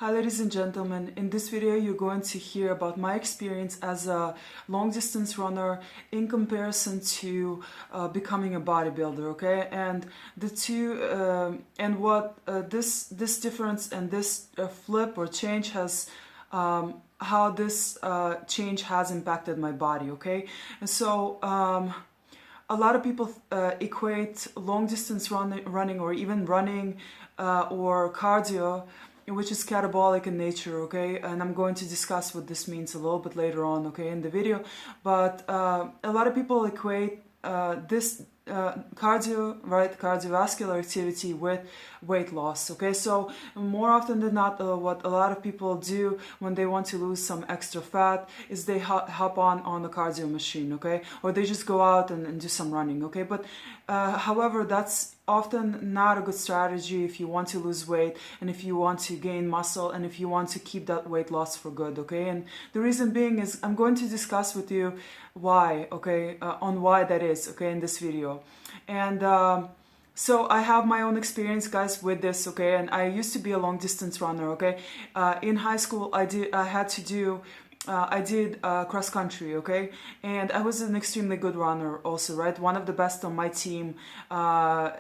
Hi ladies and gentlemen, in this video you're going to hear about my experience as a long distance runner in comparison to becoming a bodybuilder, okay? And the two, and what this difference and this flip or change has, how this change has impacted my body, okay? And so a lot of people equate long distance running or even running or cardio, which is catabolic in nature, okay? And I'm going to discuss what this means a little bit later on, okay, in the video. But a lot of people equate this cardiovascular activity with weight loss, okay? So more often than not, what a lot of people do when they want to lose some extra fat is they hop on the cardio machine, okay? Or they just go out and do some running, okay? But however, that's often not a good strategy if you want to lose weight and if you want to gain muscle and if you want to keep that weight loss for good, okay? And the reason being is I'm going to discuss with you why, okay, on why that is, okay, in this video. And so I have my own experience, guys, with this, okay? And I used to be a long distance runner, okay? In high school, I did cross country, okay? And I was an extremely good runner also, right? One of the best on my team. I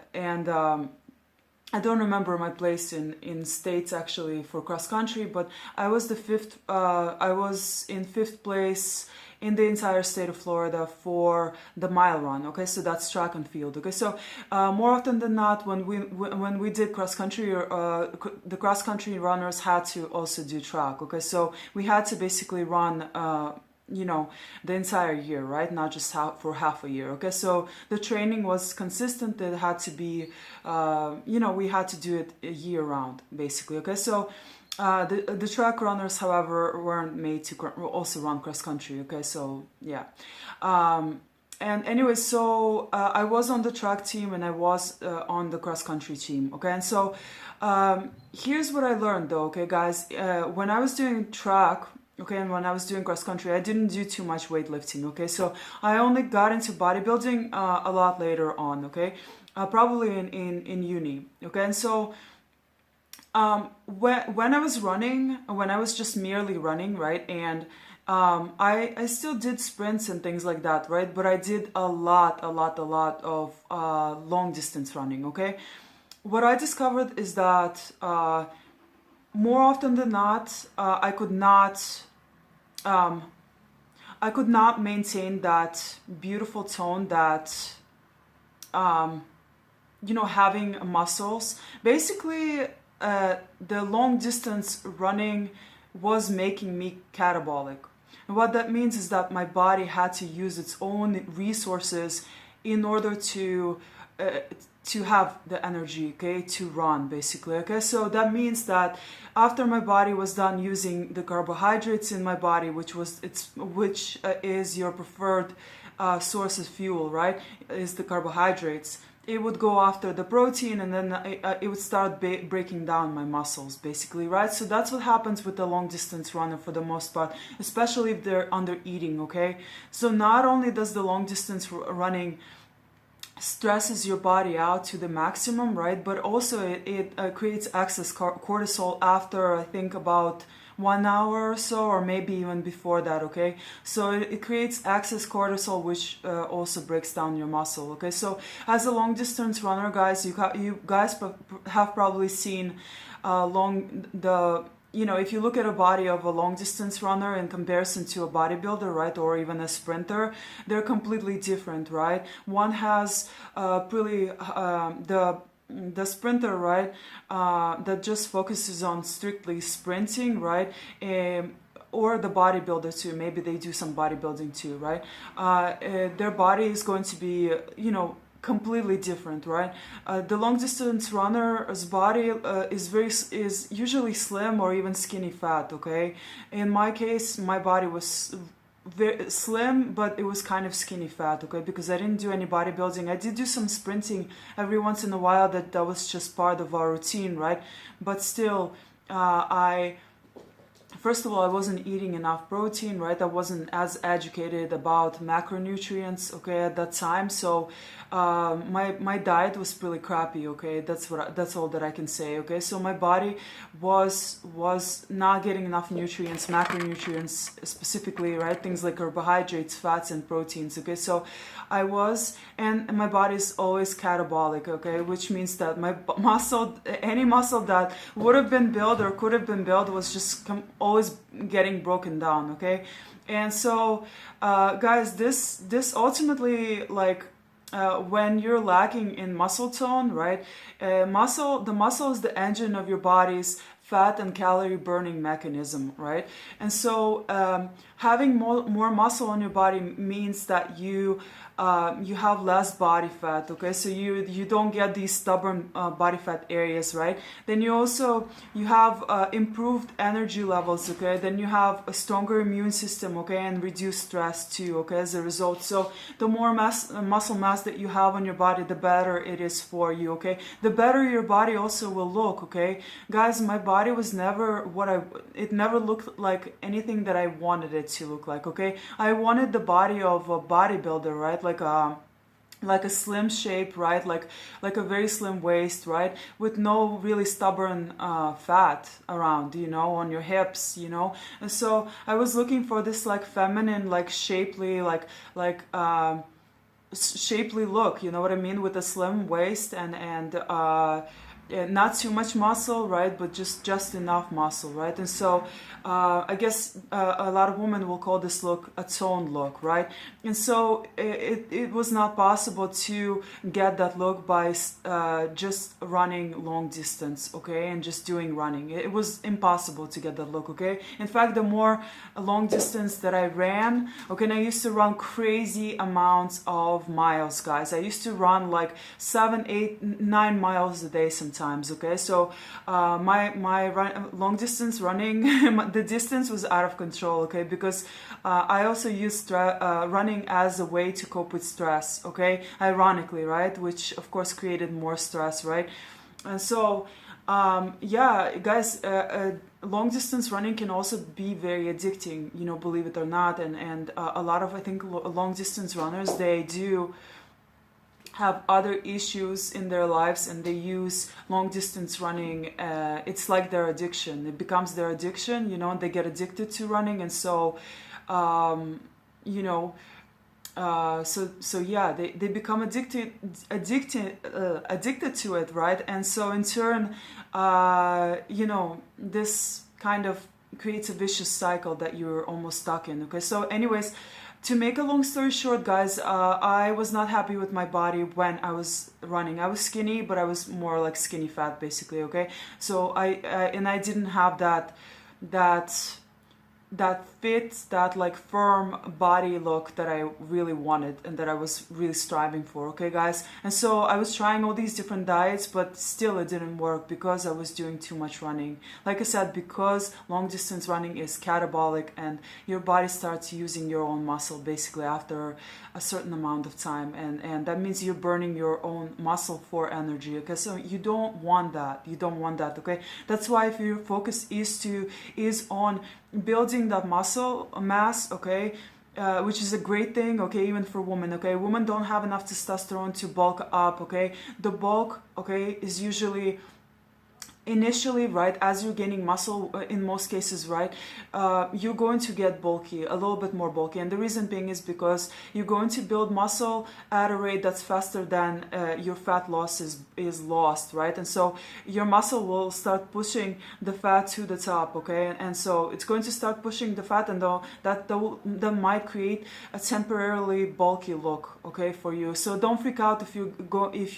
don't remember my place in states actually for cross country, but I was I was in 5th place in the entire state of Florida for the mile run, okay? So that's track and field, okay? So more often than not, when we did cross country, the cross country runners had to also do track, okay? So we had to basically run you know, the entire year, right? Not just for half a year, okay? So the training was consistent. It had to be, you know, we had to do it year round, basically, okay? So the track runners, however, weren't made to also run cross country, okay? So yeah. And anyway, so I was on the track team and I was on the cross country team, okay? And so here's what I learned though, okay, guys? When I was doing track, okay, and when I was doing cross country, I didn't do too much weightlifting, okay? So I only got into bodybuilding a lot later on, okay? Probably in uni, okay? And so when I was running, when I was just merely running, right? And I still did sprints and things like that, right? But I did a lot of long distance running, okay? What I discovered is that more often than not, I could not maintain that beautiful tone that, you know, having muscles. Basically, the long distance running was making me catabolic. And what that means is that my body had to use its own resources in order to have the energy, okay, to run, basically, okay? So that means that after my body was done using the carbohydrates in my body, which is your preferred source of fuel, right, is the carbohydrates, it would go after the protein and then it would start breaking down my muscles, basically, right? So that's what happens with the long distance runner for the most part, especially if they're under eating, okay? So not only does the long distance running stresses your body out to the maximum, right? But also it creates excess cortisol after, I think, about 1 hour or so, or maybe even before that, okay? So it creates excess cortisol, which also breaks down your muscle, okay? So as a long distance runner, guys, you guys have probably seen you know, if you look at a body of a long distance runner in comparison to a bodybuilder, right, or even a sprinter, they're completely different, right? One has pretty the sprinter, right, that just focuses on strictly sprinting, right, or the bodybuilder too. Maybe they do some bodybuilding too, right? Their body is going to be, you know, completely different, right? The long distance runner's body is usually slim or even skinny fat, okay? In my case, my body was very slim, but it was kind of skinny fat, okay? Because I didn't do any bodybuilding. I did do some sprinting every once in a while. That was just part of our routine, right? But still, first of all, I wasn't eating enough protein, right? I wasn't as educated about macronutrients, okay, at that time. So my diet was pretty crappy, okay? That's all that I can say, okay? So my body was not getting enough nutrients, macronutrients specifically, right? Things like carbohydrates, fats, and proteins, okay? So and my body is always catabolic, okay? Which means that my muscle, any muscle that would have been built or could have been built, was just always getting broken down, okay? And so, guys, this ultimately, like, when you're lacking in muscle tone, right? The muscle is the engine of your body's fat and calorie burning mechanism, right? And so having more muscle on your body means that you have less body fat, okay? So you don't get these stubborn body fat areas, right? Then you have improved energy levels, okay? Then you have a stronger immune system, okay? And reduced stress too, okay? As a result, so the more muscle mass that you have on your body, the better it is for you, okay? The better your body also will look, okay? Guys, my body was never it never looked like anything that I wanted it to look like, okay? I wanted the body of a bodybuilder, right? Like a slim shape, right? Like a very slim waist, right? With no really stubborn fat around, on your hips, And so I was looking for this like feminine, like shapely, shapely look, you know what I mean? With a slim waist and not too much muscle, right? But just enough muscle, right? And so I guess a lot of women will call this look a toned look, right? And so it was not possible to get that look by just running long distance, okay? And just doing running. It was impossible to get that look, okay? In fact, the more long distance that I ran, okay, and I used to run crazy amounts of miles, guys. I used to run like 7, 8, 9 miles a day sometimes, okay? So my long distance running, the distance was out of control, okay? Because I also used running as a way to cope with stress, okay? Ironically, right? Which of course created more stress, right? And so yeah, guys, long distance running can also be very addicting, believe it or not. And a lot of, I think, long distance runners, they do have other issues in their lives, and they use long distance running. It's like their addiction. It becomes their addiction, and they get addicted to running. And so, so yeah, they become addicted to it, right? And so in turn, this kind of creates a vicious cycle that you're almost stuck in, okay? So anyways, to make a long story short, guys, I was not happy with my body when I was running. I was skinny, but I was more like skinny fat, basically, okay? So I didn't have that fit, that like firm body look that I really wanted and that I was really striving for, okay, guys? And so I was trying all these different diets, but still it didn't work because I was doing too much running. Like I said, because long distance running is catabolic and your body starts using your own muscle basically after a certain amount of time, and that means you're burning your own muscle for energy, okay? So you don't want that, okay? That's why if your focus is on building that muscle mass, okay, which is a great thing, okay, even for women, okay? Women don't have enough testosterone to bulk up, okay? The bulk, okay, is usually initially, right, as you're gaining muscle, in most cases, right, you're going to get bulky, a little bit more bulky. And the reason being is because you're going to build muscle at a rate that's faster than your fat loss is lost, right? And so your muscle will start pushing the fat to the top, okay? And so it's going to start pushing the fat, and that might create a temporarily bulky look, okay, for you. So don't freak out if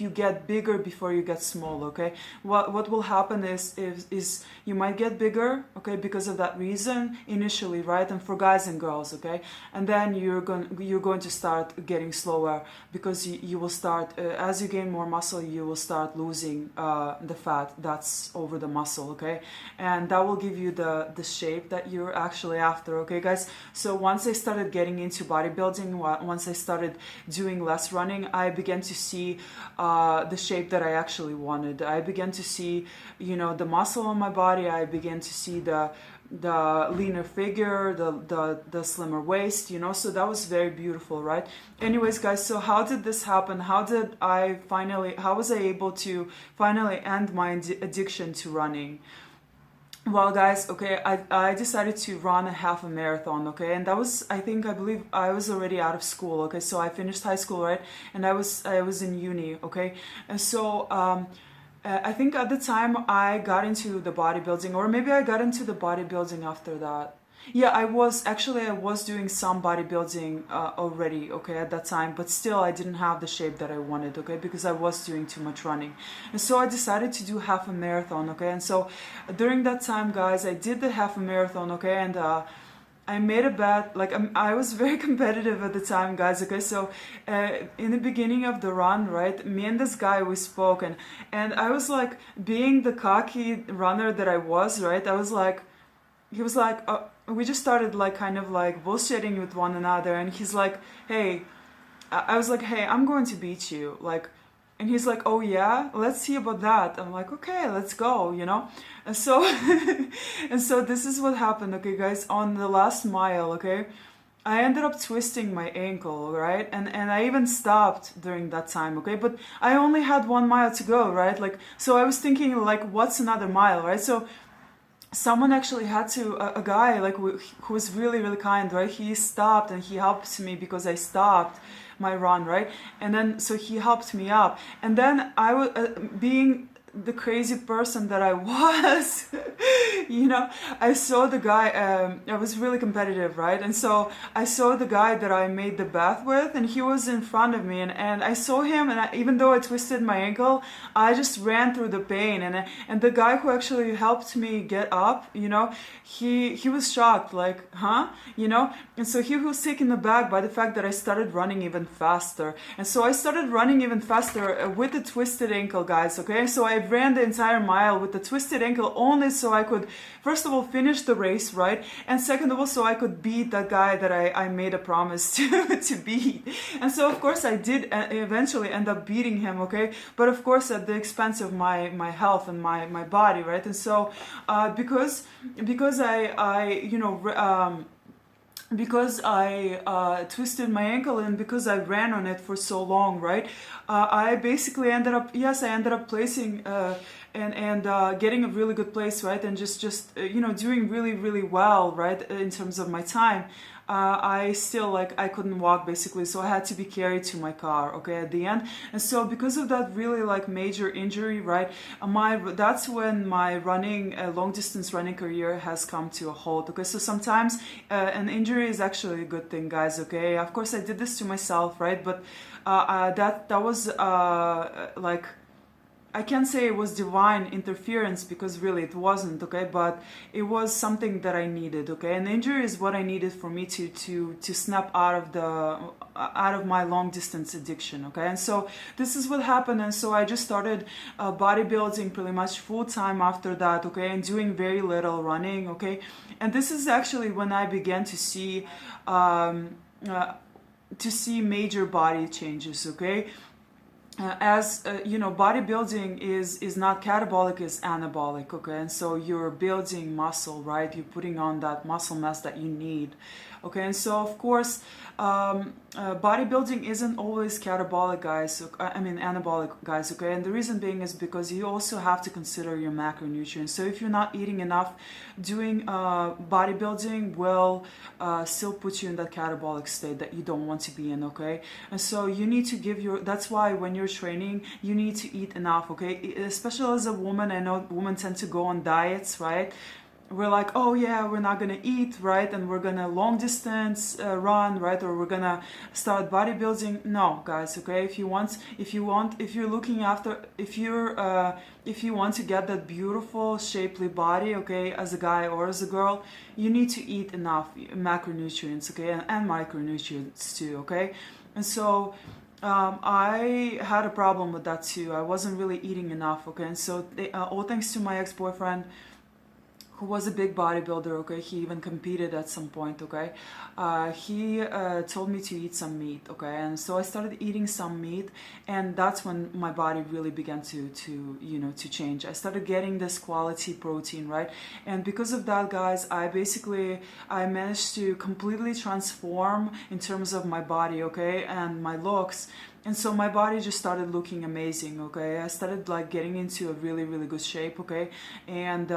you get bigger before you get small, okay? What will happen is you might get bigger, okay, because of that reason initially, right? And for guys and girls, okay, and then you're going to start getting slower because you will start as you gain more muscle, you will start losing the fat that's over the muscle, okay, and that will give you the shape that you're actually after, okay, guys? So once I started getting into bodybuilding, once I started doing less running, I began to see the shape that I actually wanted. I began to see, you know, the muscle on my body. I began to see the leaner figure, the slimmer waist, you know, so that was very beautiful, right? Anyways, guys, so how did this happen? How was I able to finally end my addiction to running? Well, guys, okay, I decided to run a half a marathon, okay, and that was, I believe I was already out of school, okay, so I finished high school, right, and I was in uni, okay, and so I think at the time I got into the bodybuilding, or maybe I got into the bodybuilding after that. Yeah, I was doing some bodybuilding already, okay, at that time, but still I didn't have the shape that I wanted, okay, because I was doing too much running. And so I decided to do half a marathon, okay, and so during that time, guys, I did the half a marathon, okay, and I made a bet, like I was very competitive at the time, guys, okay, so in the beginning of the run, right, me and this guy, we spoke, and I was like, being the cocky runner that I was, right, I was like, he was like, we just started like kind of like bullshitting with one another, and he's like, hey, I was like, hey, I'm going to beat you, like, and he's like, oh yeah, let's see about that. I'm like, okay, let's go, you know. And so and so this is what happened, okay, guys, on the last mile, okay, I ended up twisting my ankle, right, and I even stopped during that time, okay, but I only had 1 mile to go, right, like, so I was thinking, like, what's another mile, right? So someone actually had to, a guy like who was really, really kind, right, he stopped and he helped me because I stopped my run, right, and then so he helped me up, and then I was being the crazy person that I was, you know, I saw the guy, I was really competitive, right, and so I saw the guy that I made the bath with, and he was in front of me, and I saw him, and even though I twisted my ankle, I just ran through the pain, and the guy who actually helped me get up, you know, he was shocked, like, huh, you know, and so he was taken aback by the fact that I started running even faster, and so I started running even faster with the twisted ankle, guys, okay, so I ran the entire mile with the twisted ankle only so I could, first of all, finish the race, right? And second of all, so I could beat that guy that I made a promise to beat. And so, of course, I did eventually end up beating him, okay? But of course, at the expense of my health and my body, right? And so, because I you know, because I twisted my ankle and because I ran on it for so long, right? I basically ended up, yes, I ended up placing and getting a really good place, right? And just you know, doing really, really well, right? In terms of my time. I still, like, I couldn't walk basically, so I had to be carried to my car, okay, at the end. And so because of that really like major injury, right, that's when my running, long distance running career has come to a halt, okay. So sometimes an injury is actually a good thing, guys, okay. Of course I did this to myself, right, but that was like, I can't say it was divine interference because really it wasn't, okay, but it was something that I needed, okay. An injury is what I needed for me to snap out of my long distance addiction, okay. And so this is what happened, and so I just started bodybuilding pretty much full time after that, okay, and doing very little running, okay. And this is actually when I began to see major body changes, okay. You know, bodybuilding is not catabolic, is anabolic, okay, and so you're building muscle, right, you're putting on that muscle mass that you need, okay, and so of course bodybuilding isn't always catabolic, guys, I mean anabolic, guys, okay, and the reason being is because you also have to consider your macronutrients. So if you're not eating enough, doing bodybuilding will still put you in that catabolic state that you don't want to be in, okay, and so you need to that's why when you're training, you need to eat enough, okay, especially as a woman. I know women tend to go on diets, right? We're like, oh yeah, we're not gonna eat, right, and we're gonna long distance run, right, or we're gonna start bodybuilding. No, guys, okay, if you want to get that beautiful shapely body, okay, as a guy or as a girl, you need to eat enough macronutrients, okay, and micronutrients too, okay. And so I had a problem with that too. I wasn't really eating enough, okay, and so all thanks to my ex-boyfriend, who was a big bodybuilder, okay, he even competed at some point, okay, he told me to eat some meat, okay, and so I started eating some meat, and that's when my body really began to you know, to change. I started getting this quality protein, right, and because of that, guys, I managed to completely transform in terms of my body, okay, and my looks. And so my body just started looking amazing, okay? I started like getting into a really, really good shape, okay? And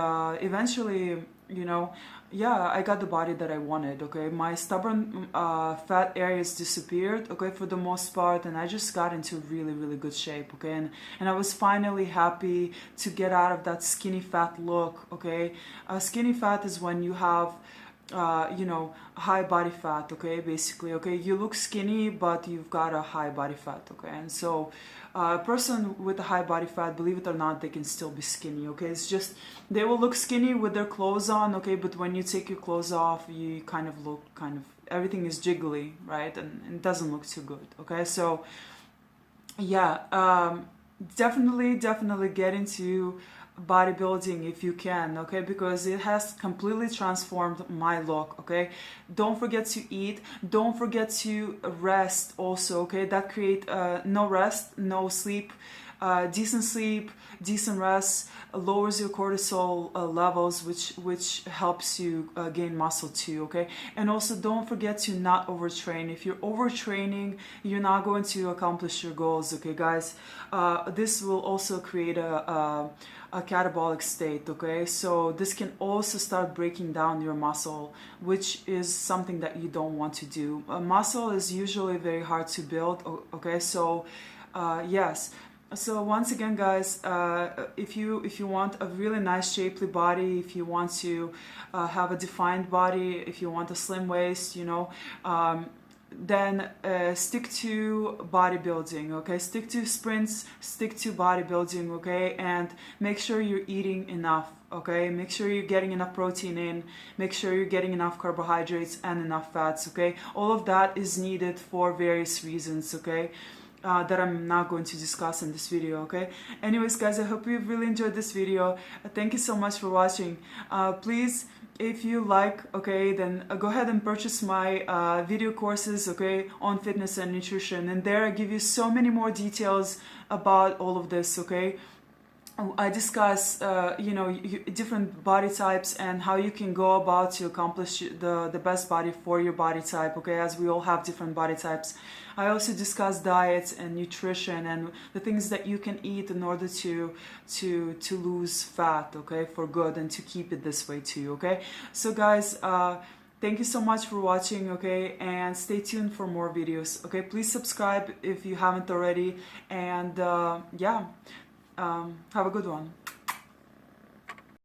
eventually, you know, yeah, I got the body that I wanted, okay? My stubborn fat areas disappeared, okay, for the most part, and I just got into really, really good shape, okay? And I was finally happy to get out of that skinny fat look, okay? Skinny fat is when you have you know, high body fat, okay, basically, okay, you look skinny but you've got a high body fat, okay, and so a person with a high body fat, believe it or not, they can still be skinny, okay, it's just they will look skinny with their clothes on, okay, but when you take your clothes off, you kind of look everything is jiggly, right, and it doesn't look too good, okay, so yeah, definitely get into bodybuilding if you can, okay, because it has completely transformed my look, okay. Don't forget to eat, don't forget to rest also, okay, that create no rest, no sleep, decent rest lowers your cortisol levels, which helps you gain muscle too, okay. And also don't forget to not overtrain. If you're overtraining, you're not going to accomplish your goals, okay, guys. This will also create a catabolic state, okay, so this can also start breaking down your muscle, which is something that you don't want to do. Muscle is usually very hard to build, okay, so yes. So once again, guys, if you want a really nice shapely body, if you want to have a defined body, if you want a slim waist, you know, then stick to bodybuilding, okay, stick to sprints, stick to bodybuilding, okay, and make sure you're eating enough, okay, make sure you're getting enough protein in, make sure you're getting enough carbohydrates and enough fats, okay. All of that is needed for various reasons, okay, that I'm not going to discuss in this video, okay. Anyways, guys, I hope you've really enjoyed this video. Thank you so much for watching. Please, if you like, okay, then go ahead and purchase my video courses, okay, on fitness and nutrition, and there I give you so many more details about all of this, okay. I discuss, you know, different body types and how you can go about to accomplish the best body for your body type, okay, as we all have different body types. I also discuss diets and nutrition and the things that you can eat in order to lose fat, okay, for good, and to keep it this way too, okay. So guys, thank you so much for watching, okay, and stay tuned for more videos, okay. Please subscribe if you haven't already, and yeah, have a good one.